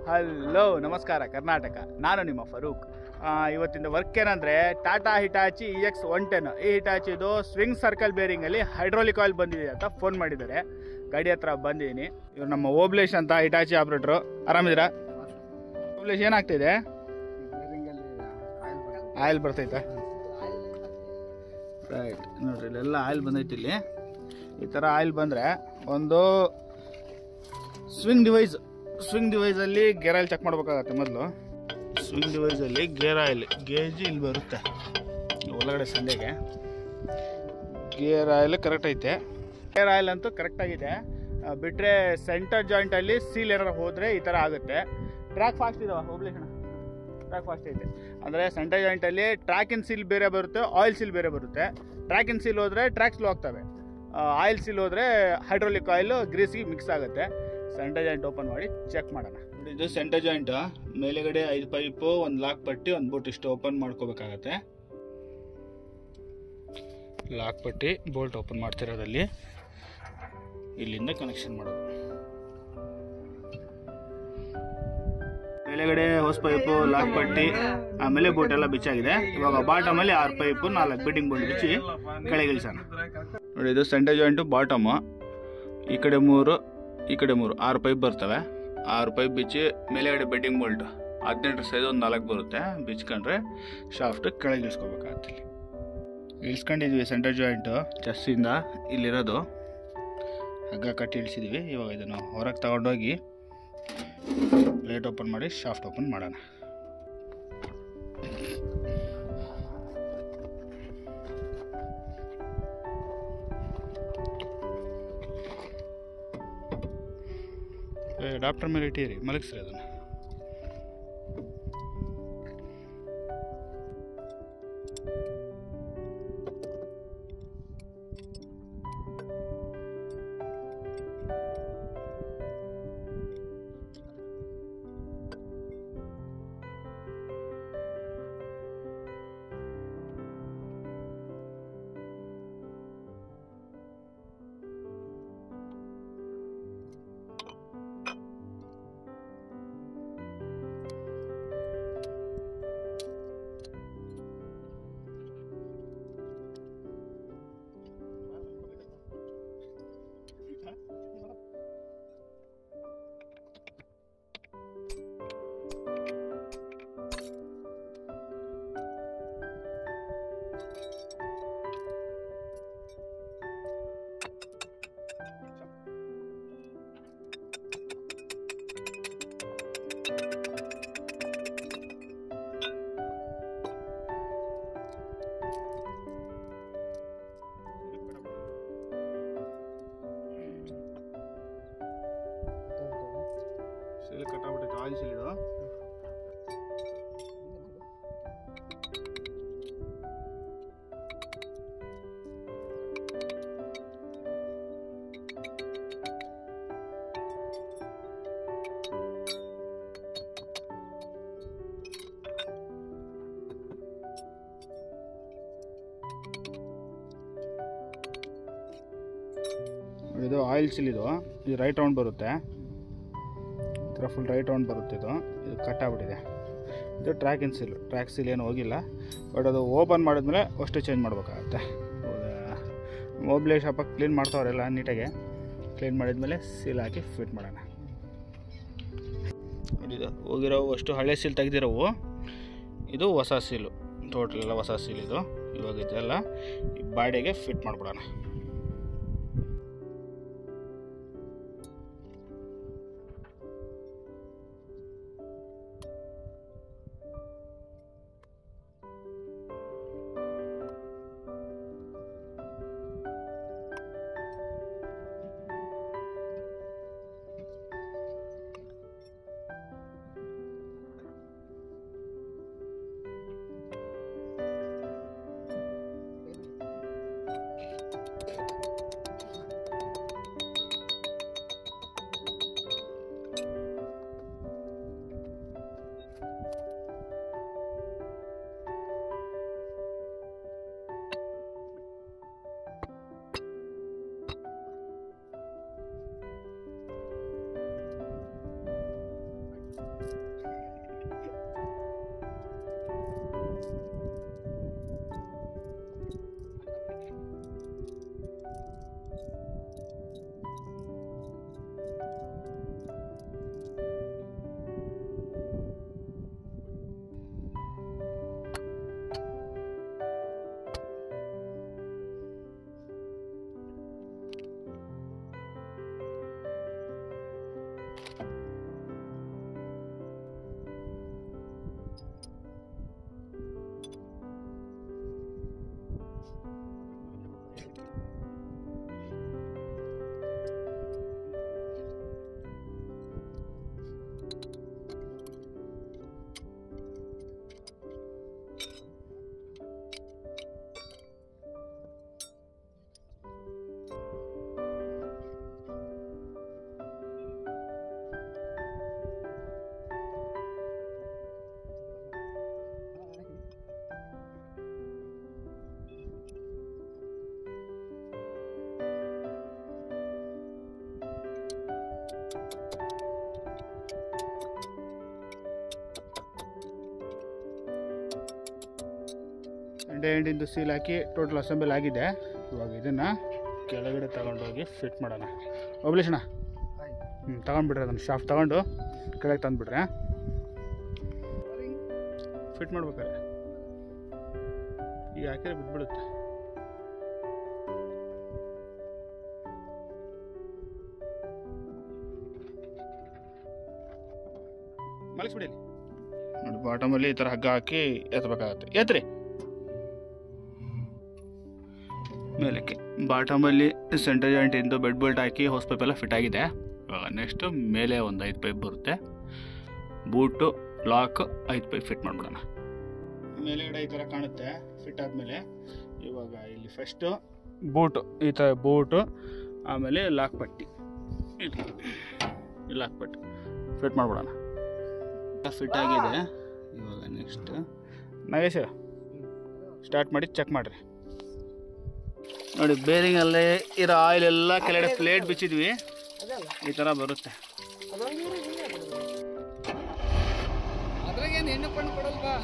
Hello ನಮಸ್ಕಾರ ಕರ್ನಾಟಕ, ನಾನು ನಿಮ್ಮ ಫರೂಕ್. ಇವತ್ತಿನ ವರ್ಕ್ ಏನಂದರೆ ಟಾಟಾ ಹಿಟಾಚಿ EX110 ಈ ಹಿಟಾಚಿದು ಸ್ವಿಂಗ್ ಸರ್ಕಲ್ ಬೇರಿಂಗಲ್ಲಿ ಹೈಡ್ರೋಲಿಕ್ ಆಯಿಲ್ ಬಂದಿದೆ ಅಂತ ಫೋನ್ ಮಾಡಿದ್ದಾರೆ. ಗಾಡಿ ಹತ್ರ ಬಂದಿದ್ದೀನಿ. ಇವ್ರು ನಮ್ಮ ಓಬ್ಲೇಶ್ ಅಂತ ಹಿಟಾಚಿ ಆಪ್ರೇಟ್ರು. ಆರಾಮಿದ್ದೀರಾ ಓಬ್ಲೇಶ್? ಏನಾಗ್ತಿದೆ? ಆಯಿಲ್ ಬರ್ತೈತೆ. ರೈಟ್, ನೋಡ್ರಿ ಇಲ್ಲೆಲ್ಲ ಆಯಿಲ್ ಬಂದೈತಿ. ಇಲ್ಲಿ ಈ ಥರ ಆಯಿಲ್ ಬಂದರೆ ಒಂದು ಸ್ವಿಂಗ್ ಡಿವೈಸಲ್ಲಿ ಗೇರ್ ಆಯಿಲ್ ಚೆಕ್ ಮಾಡಬೇಕಾಗತ್ತೆ. ಮೊದಲು ಸ್ವಿಂಗ್ ಡಿವೈಸಲ್ಲಿ ಗೇರ್ ಆಯಿಲ್ ಗೇಜ್ ಇಲ್ಲಿ ಬರುತ್ತೆ ಒಳಗಡೆ ಸಂಡೆಗೆ. ಗೇರ್ ಆಯಿಲ್ ಕರೆಕ್ಟ್ ಐತೆ. ಗೇರ್ ಆಯಿಲ್ ಅಂತೂ ಕರೆಕ್ಟಾಗಿದೆ. ಬಿಟ್ಟರೆ ಸೆಂಟರ್ ಜಾಯಿಂಟಲ್ಲಿ ಸೀಲ್ ಏನಾರು ಹೋದರೆ ಈ ಥರ ಆಗುತ್ತೆ. ಟ್ರ್ಯಾಕ್ ಫಾಸ್ಟ್ ಇದಾವೆ ಓಬ್ಲೇಷನ್, ಟ್ರ್ಯಾಕ್ ಫಾಸ್ಟ್ ಐತೆ. ಅಂದರೆ ಸೆಂಟರ್ ಜಾಯಿಂಟಲ್ಲಿ ಟ್ರ್ಯಾಕಿನ್ ಸೀಲ್ ಬೇರೆ ಬರುತ್ತೆ, ಆಯಿಲ್ ಸೀಲ್ ಬೇರೆ ಬರುತ್ತೆ. ಟ್ರ್ಯಾಕಿನ್ ಸೀಲ್ ಹೋದರೆ ಟ್ರ್ಯಾಕ್ ಸ್ಲೋ ಆಗ್ತವೆ, ಆಯಿಲ್ ಸೀಲ್ ಹೋದರೆ ಹೈಡ್ರೋಲಿಕ್ ಆಯಿಲು ಗ್ರೀಸಿಗೆ ಮಿಕ್ಸ್ ಆಗುತ್ತೆ. ಸೆಂಟರ್ ಜಾಯಿಂಟ್ ಓಪನ್ ಮಾಡಿ ಚೆಕ್ ಮಾಡೋಣ. ಇದು ಸೆಂಟರ್ ಜಾಯಿಂಟ್ ಮೇಲೆಗಡೆ 5 ಪೈಪು, ಒಂದು ಲಾಕ್ ಪಟ್ಟಿ, ಒಂದು ಬೋಲ್ಟ್ ಇಷ್ಟು ಓಪನ್ ಮಾಡ್ಕೋಬೇಕಾಗತ್ತೆ. ಲಾಕ್ ಪಟ್ಟಿ ಬೋಲ್ಟ್ ಓಪನ್ ಮಾಡ್ತಿರೋದಲ್ಲಿ ಇಲ್ಲಿಂದ ಕನೆಕ್ಷನ್ ಮಾಡೋದು. ಮೇಲೆಗಡೆ ಹೊಸ ಪೈಪು, ಲಾಕ್ ಪಟ್ಟಿ, ಆಮೇಲೆ ಬೋಲ್ಟ್ ಎಲ್ಲ ಬಿಚ್ಚಾಗಿದೆ. ಇವಾಗ ಬಾಟಮಲ್ಲಿ 6 ಪೈಪು, 4 ಬಿಟ್ಟಿಂಗ್ ಬೋಲ್ಟ್ ಬಿಚ್ಚಿ ಕೆಳಗೆ ಇಳಿಸೋಣ. ನೋಡಿ, ಇದು ಸೆಂಟರ್ ಜಾಯಿಂಟು ಬಾಟಮು. ಈ ಕಡೆ 3, ಈ ಕಡೆ 3, 6 ಪೈಪ್ ಬರ್ತವೆ. 6 ಪೈಪ್ ಬಿಚ್ಚಿ ಮೇಲೆಗಡೆ ಬೆಡ್ಡಿಂಗ್ ಬೋಲ್ಟ್ 18 ಸೈಜ್ ಒಂದು 4 ಬರುತ್ತೆ. ಬಿಚ್ಕೊಂಡ್ರೆ ಶಾಫ್ಟ್ ಕೆಳಗೆ ಇಳಿಸ್ಕೋಬೇಕಾಗತ್ತೆ. ಇಳಿಸ್ಕೊಂಡಿದ್ವಿ ಸೆಂಟರ್ ಜಾಯಿಂಟು ಚೆಸ್ಸಿಂದ. ಇಲ್ಲಿರೋದು ಹಗ್ಗ ಕಟ್ಟಿ ಇಳಿಸಿದ್ವಿ. ಇವಾಗ ಇದನ್ನು ಹೊರಗೆ ತಗೊಂಡೋಗಿ ಪ್ಲೇಟ್ ಓಪನ್ ಮಾಡಿ ಶಾಫ್ಟ್ ಓಪನ್ ಮಾಡೋಣ. ಅಡಾಪ್ಟರ್ ಮೇಲೆ ಇಟ್ಟಿರಿ, ಮಲಗಿಸ್ರಿ ಅದನ್ನು. ಸೀಲ್ ಕಟ್ಟಾಗ್ಬಿಟ್ಟೈತೆ, ಆಯಿಲ್ ಸೀಲ್ ಇದು. ಇದು ಆಯಿಲ್ ಸೀಲ್. ಇದು ರೈಟ್ ರೌಂಡ್ ಬರುತ್ತೆ, ಫುಲ್ ರೈಟ್ ರೌಂಡ್ ಬರುತ್ತೆ. ಇದು ಕಟ್ ಆಗ್ಬಿಟ್ಟಿದೆ. ಇದು ಟ್ರ್ಯಾಕಿನ್ ಸೀಲು. ಟ್ರ್ಯಾಕ್ ಸೀಲ್ ಏನು ಹೋಗಿಲ್ಲ, ಬಟ್ ಅದು ಓಪನ್ ಮಾಡಿದ್ಮೇಲೆ ಅಷ್ಟು ಚೇಂಜ್ ಮಾಡಬೇಕಾಗತ್ತೆ. ಮೊಬೈಲ್ ಶಾಪಾಗಿ ಕ್ಲೀನ್ ಮಾಡ್ತಾವ್ರೆಲ್ಲ ನೀಟಾಗಿ. ಕ್ಲೀನ್ ಮಾಡಿದ್ಮೇಲೆ ಸೀಲ್ ಹಾಕಿ ಫಿಟ್ ಮಾಡೋಣ. ಇದು ಹೋಗಿರೋ ಅಷ್ಟು ಹಳೆ ಸೀಲ್ ತೆಗೆದಿರೋವು. ಇದು ಹೊಸ ಸೀಲು, ಟೋಟಲ್ ಎಲ್ಲ ಹೊಸ ಸೀಲ್. ಇದು ಇವಾಗ ಇದೆಲ್ಲ ಈ ಬಾಡಿಗೆ ಫಿಟ್ ಮಾಡಿಬಿಡೋಣ. ಎಂಡಿಂದು ಸೀಲ್ ಹಾಕಿ ಟೋಟಲ್ ಅಸೆಂಬಲ್ ಆಗಿದೆ. ಇವಾಗ ಇದನ್ನು ಕೆಳಗಡೆ ತಗೊಂಡೋಗಿ ಫಿಟ್ ಮಾಡೋಣ. ಒಬ್ಲೇಶಣ್ಣ ತಗೊಂಡ್ಬಿಡ್ರಿ, ಅದನ್ನು ಶಾಫ್ಟ್ ತಗೊಂಡು ಕೆಳಗೆ ತಂದುಬಿಡ್ರೆ ಫಿಟ್ ಮಾಡ್ಬೇಕಾರೆ ಈಗ ಹಾಕಿದ್ರೆ ಬಿದ್ದುಬಿಡುತ್ತೆ. ಮಲಗಿಸ್ಬಿಡಿ ನೋಡಿ. ಬಾಟಮಲ್ಲಿ ಈ ಥರ ಹಗ್ಗ ಹಾಕಿ ಎತ್ತಬೇಕಾಗತ್ತೆ. ಎತ್ತರಿ ಮೇಲಕ್ಕೆ. ಬಾಟಮಲ್ಲಿ ಸೆಂಟರ್ ಜಾಯಿಂಟಿಂದು ಬೆಡ್ ಬೋಲ್ಟ್ ಹಾಕಿ ಹೋಸ್ ಪೈಪ್ ಎಲ್ಲ ಫಿಟ್ ಆಗಿದೆ. ಇವಾಗ ನೆಕ್ಸ್ಟು ಮೇಲೆ ಒಂದು 5 ಪೈಪ್ ಬರುತ್ತೆ. ಬೂಟು ಲಾಕ್ 5 ಪೈಪ್ ಫಿಟ್ ಮಾಡಿಬಿಡೋಣ. ಮೇಲೆಗಡೆ ಈ ಥರ ಕಾಣುತ್ತೆ ಫಿಟ್ ಆದಮೇಲೆ. ಇವಾಗ ಇಲ್ಲಿ ಫಸ್ಟು ಬೂಟು, ಈ ಥರ ಬೂಟು, ಆಮೇಲೆ ಲಾಕ್ ಪಟ್ಟಿ, ಈ ಲಾಕ್ ಪಟ್ಟಿ ಫಿಟ್ ಮಾಡಿಬಿಡೋಣ. ಫಿಟ್ ಆಗಿದೆ. ಇವಾಗ ನೆಕ್ಸ್ಟ್ ನಾಗೇಶ ಸ್ಟಾರ್ಟ್ ಮಾಡಿ ಚೆಕ್ ಮಾಡಿರಿ. ನೋಡಿ ಬೇರಿಂಗಲ್ಲೇ ಇರೋ ಆಯಿಲ್ ಎಲ್ಲ ಕೆಳಗಡೆ ಪ್ಲೇಟ್ ಬಿಚ್ಚಿದ್ವಿ, ಈ ಥರ ಬರುತ್ತೆ. ಅದ್ರಾಗೇನು ಎಣ್ಣೆ ಪಣ್ಣು ಕೊಡಲ್ವಾ?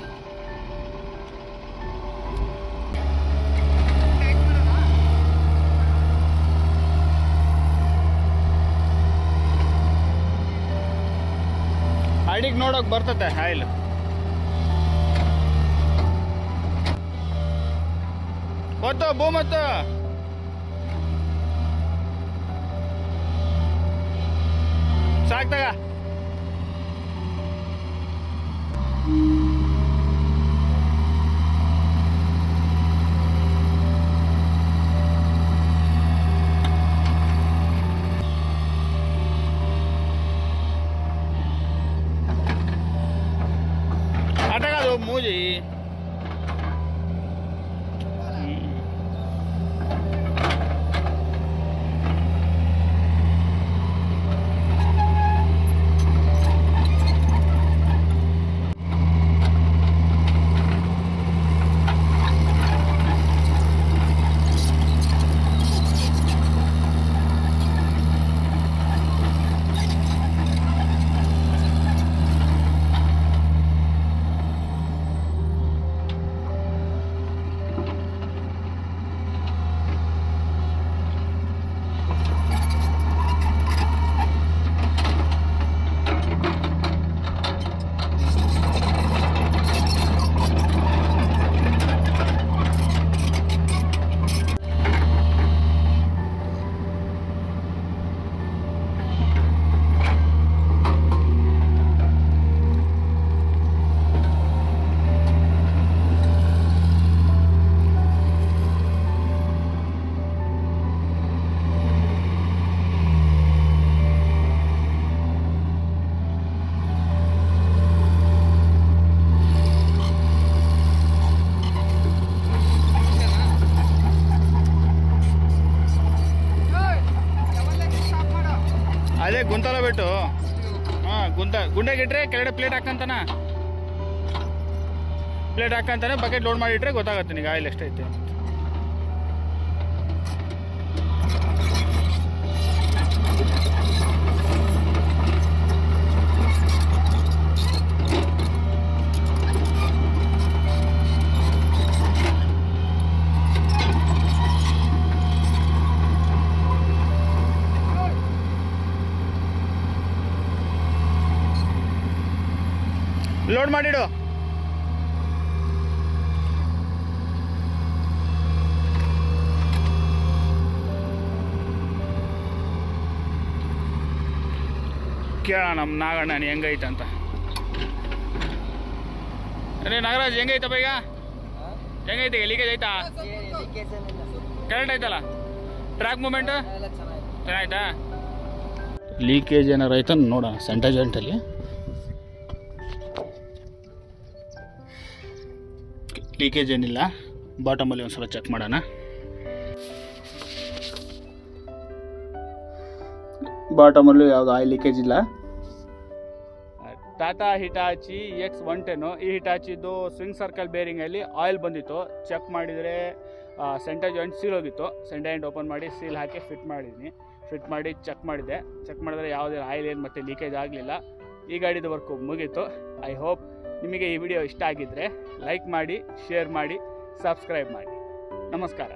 ಅಡಿಗೆ ನೋಡೋಕೆ ಬರ್ತದೆ ಆಯಿಲ್. ಗೊತ್ತು ಬೂಮತ್ತು ಸಾಕ್ತಾಗ. ಅಟಗದು ಮೂಜಿ ಅದೇ ಗುಂತಲ ಬಿಟ್ಟು ಗುಂಡೆಗಿಟ್ರೆ ಕೆಳಗಡೆ ಪ್ಲೇಟ್ ಹಾಕಂತಾನ, ಪ್ಲೇಟ್ ಹಾಕಂತಾನೆ ಬಕೆಟ್ ಲೋಡ್ ಮಾಡಿಟ್ರೆ ಗೊತ್ತಾಗುತ್ತೆ ನಿಮಗೆ ಆಯಿಲ್ ಎಷ್ಟೈತೆ. ಲೋಡ್ ಮಾಡಿಡು. ಕೇಳೋಣ ನಮ್ಮ ನಾಗಣ್ಣ ಹೆಂಗೈತಂತ. ಅರೆ ನಾಗರಾಜ್ ಹೆಂಗೈತಪ್ಪ ಈಗ? ಹೆಂಗೈತೆ? ಲೀಕೇಜ್ ಆಯ್ತಾ? ಕರೆಕ್ಟ್ ಆಯ್ತಲ್ಲ? Track moment ಚೆನ್ನಾಯ್ತಾ? ಲೀಕೇಜ್ ಏನಾರು ಆಯ್ತಾ ನೋಡೋಣ ಸೆಂಟರ್ ಜಾಯಿಂಟಲ್ಲಿ. ಲೀಕೇಜ್ ಏನಿಲ್ಲ. ಬಾಟಮಲ್ಲಿ ಒಂದು ಸಲ ಚೆಕ್ ಮಾಡೋಣ. ಬಾಟಮಲ್ಲೂ ಯಾವುದು ಆಯಿಲ್ ಲೀಕೇಜ್ ಇಲ್ಲ. Tata Hitachi X110. ಈ ಹಿಟಾಚಿದು ಸ್ವಿಂಗ್ ಸರ್ಕಲ್ ಬೇರಿಂಗಲ್ಲಿ ಆಯಿಲ್ ಬಂದಿತ್ತು. ಚೆಕ್ ಮಾಡಿದರೆ ಸೆಂಟರ್ ಜಾಯಿಂಟ್ ಸೀಲ್ ಹೋಗಿತ್ತು. ಸೆಂಟರ್ ಜಾಯಿಂಟ್ ಓಪನ್ ಮಾಡಿ ಸೀಲ್ ಹಾಕಿ ಫಿಟ್ ಮಾಡಿದ್ದೀನಿ. ಫಿಟ್ ಮಾಡಿ ಚೆಕ್ ಮಾಡಿದೆ. ಚೆಕ್ ಮಾಡಿದ್ರೆ ಯಾವುದೇ ಆಯಿಲ್ ಏನು ಮತ್ತು ಲೀಕೇಜ್ ಆಗಲಿಲ್ಲ. ಈ ಗಾಡಿದು ವರ್ಕು ಮುಗೀತು. ಐ ಹೋಪ್ ನಿಮಗೆ ಈ ವಿಡಿಯೋ ಇಷ್ಟ ಆಗಿದ್ದರೆ ಲೈಕ್ ಮಾಡಿ, ಶೇರ್ ಮಾಡಿ, ಸಬ್ಸ್ಕ್ರೈಬ್ ಮಾಡಿ. ನಮಸ್ಕಾರ.